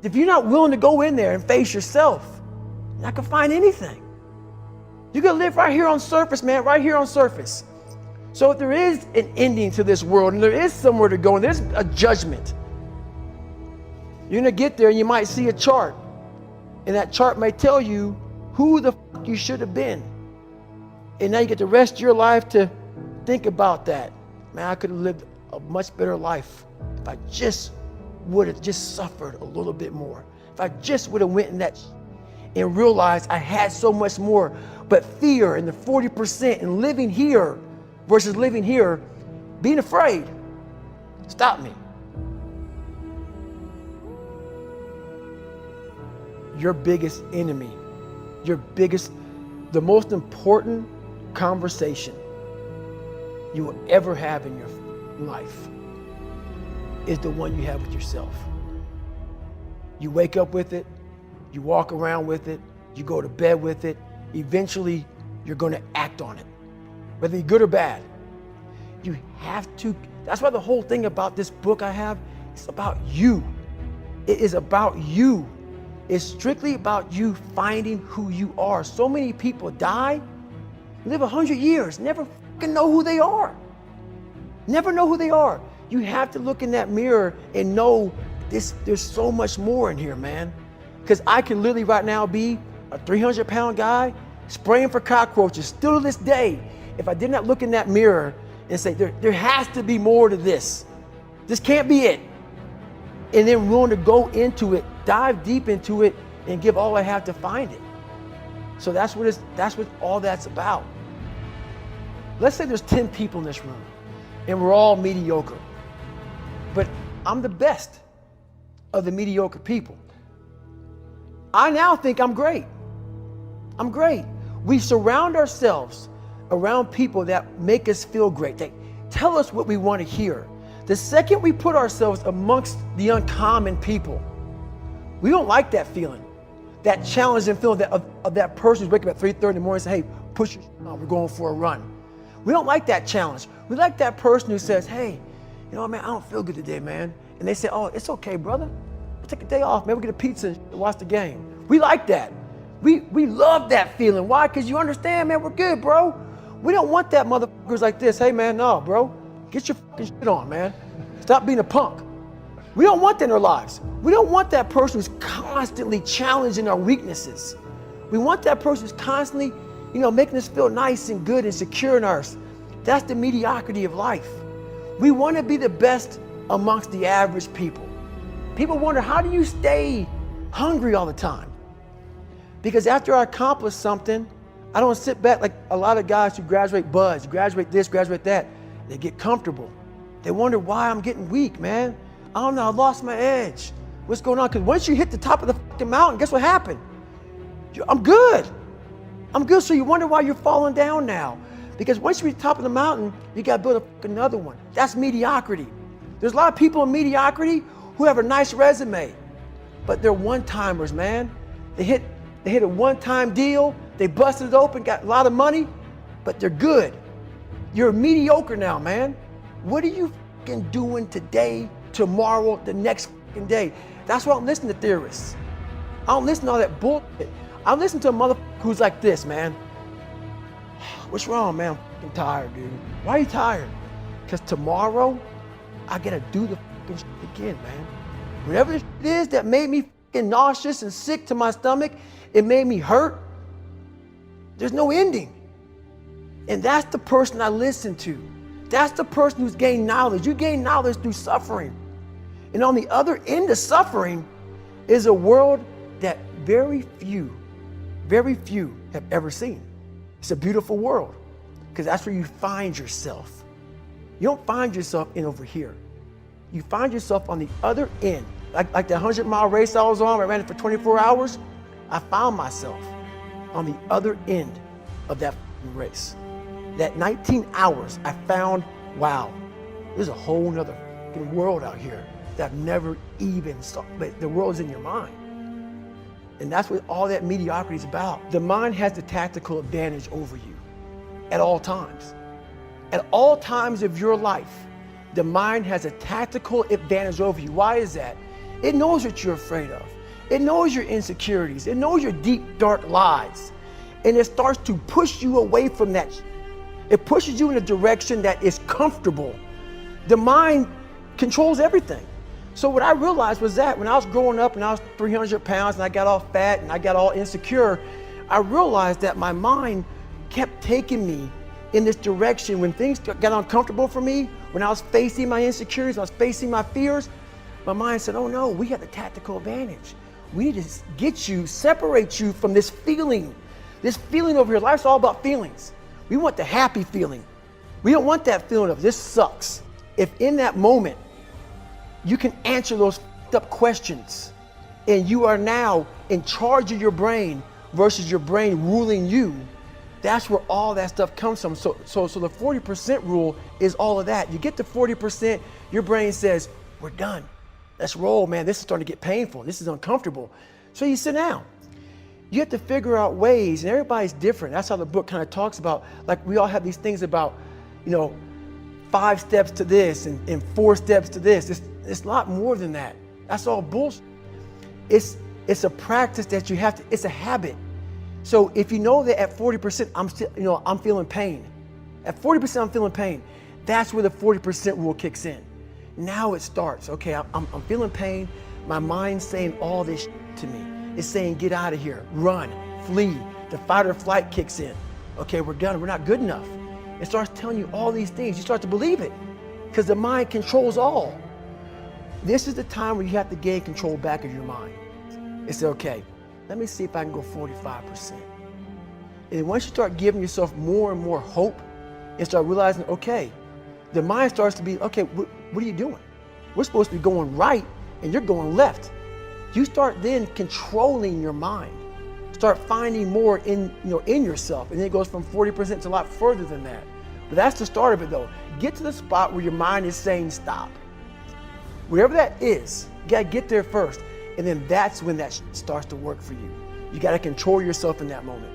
If you're not willing to go in there and face yourself, you're not gonna find anything. You're gonna live right here on surface, man, right here on surface. So if there is an ending to this world and there is somewhere to go and there's a judgment, you're gonna get there and you might see a chart. And that chart may tell you who the fuck you should have been. And now you get the rest of your life to think about that. Man, I could have lived a much better life if I just would have just suffered a little bit more. If I just would have went in that and realized I had so much more. But fear and the 40% and living here versus living here, being afraid, stop me. Your biggest enemy, the most important conversation you will ever have in your life is the one you have with yourself. You wake up with it, you walk around with it, you go to bed with it. Eventually, you're going to act on it, whether you're good or bad. You have to. That's why the whole thing about this book I have, it's about you. It is about you. It's strictly about you finding who you are. So many people die, live 100 years, never fucking know who they are. Never know who they are. You have to look in that mirror and know there's so much more in here, man. Because I can literally right now be a 300-pound guy spraying for cockroaches still to this day. If I did not look in that mirror and say, there has to be more to this. This can't be it. And then willing to go into it, dive deep into it, and give all I have to find it. So that's what all that's about. Let's say there's 10 people in this room, and we're all mediocre. But I'm the best of the mediocre people. I now think I'm great. I'm great. We surround ourselves around people that make us feel great. They tell us what we want to hear. The second we put ourselves amongst the uncommon people, we don't like that feeling, that challenging feeling of that person who's waking up at 3:30 in the morning and say, hey, push your on, we're going for a run. We don't like that challenge. We like that person who says, hey, you know, man, I don't feel good today, man. And they say, oh, it's okay, brother. We'll take a day off, man. We'll get a pizza and watch the game. We like that. We love that feeling. Why? Because you understand, man, we're good, bro. We don't want that motherfuckers like this. Hey, man, no, bro. Get your fucking shit on, man. Stop being a punk. We don't want that in our lives. We don't want that person who's constantly challenging our weaknesses. We want that person who's constantly, making us feel nice and good and secure in ours. That's the mediocrity of life. We want to be the best amongst the average people. People wonder, how do you stay hungry all the time? Because after I accomplish something, I don't sit back like a lot of guys who graduate buds, graduate this, graduate that. They get comfortable. They wonder why I'm getting weak, man. I don't know, I lost my edge. What's going on? Because once you hit the top of the fucking mountain, guess what happened? I'm good. I'm good, so you wonder why you're falling down now. Because once you reach the top of the mountain, you got to build another one. That's mediocrity. There's a lot of people in mediocrity who have a nice resume, but they're one-timers, man. They hit a one-time deal, they busted it open, got a lot of money, but they're good. You're mediocre now, man. What are you fucking doing today, tomorrow, the next fucking day? That's why I don't listen to theorists. I don't listen to all that bullshit. I listen to a motherfucker who's like this, man. What's wrong, man? I'm fucking tired, dude. Why are you tired? Because tomorrow, I gotta do the fucking shit again, man. Whatever it is that made me fucking nauseous and sick to my stomach, it made me hurt. There's no ending. And that's the person I listen to. That's the person who's gained knowledge. You gain knowledge through suffering. And on the other end of suffering is a world that very few have ever seen. It's a beautiful world because that's where you find yourself. You don't find yourself in over here. You find yourself on the other end. Like the 100-mile race I was on, I ran it for 24 hours. I found myself on the other end of that race. That 19 hours, I found, wow, there's a whole nother world out here that I've never even saw. But the world's in your mind. And that's what all that mediocrity is about. The mind has the tactical advantage over you at all times. At all times of your life, the mind has a tactical advantage over you. Why is that? It knows what you're afraid of. It knows your insecurities. It knows your deep, dark lies. And it starts to push you away from that. It pushes you in a direction that is comfortable. The mind controls everything. So what I realized was that when I was growing up and I was 300 pounds and I got all fat and I got all insecure, I realized that my mind kept taking me in this direction. When things got uncomfortable for me, when I was facing my insecurities, I was facing my fears, my mind said, oh no, we have the tactical advantage. We need to get you, separate you from this feeling over here. Life's all about feelings. We want the happy feeling. We don't want that feeling of this sucks. If in that moment, you can answer those up questions and you are now in charge of your brain versus your brain ruling you, that's where all that stuff comes from. So the 40% rule is all of that. You get to 40%, your brain says, we're done. Let's roll, man. This is starting to get painful. This is uncomfortable. So you sit down. You have to figure out ways, and everybody's different. That's how the book kind of talks about, like we all have these things about, 5 steps to this and 4 steps to this. It's a lot more than that. That's all bullshit. It's a practice that you have to, it's a habit. So if you know that at 40%, I'm feeling pain. At 40%, I'm feeling pain. That's where the 40% rule kicks in. Now it starts. Okay, I'm feeling pain. My mind's saying all this to me. It's saying, get out of here, run, flee. The fight or flight kicks in. Okay, we're done. We're not good enough. It starts telling you all these things. You start to believe it because the mind controls all. This is the time where you have to gain control back of your mind. It's okay. Let me see if I can go 45%. And once you start giving yourself more and more hope and start realizing, okay, the mind starts to be, okay, what are you doing? We're supposed to be going right and you're going left. You start then controlling your mind. Start finding more in yourself. And then it goes from 40% to a lot further than that. But that's the start of it though. Get to the spot where your mind is saying stop. Wherever that is, you gotta get there first. And then that's when that starts to work for you. You gotta control yourself in that moment.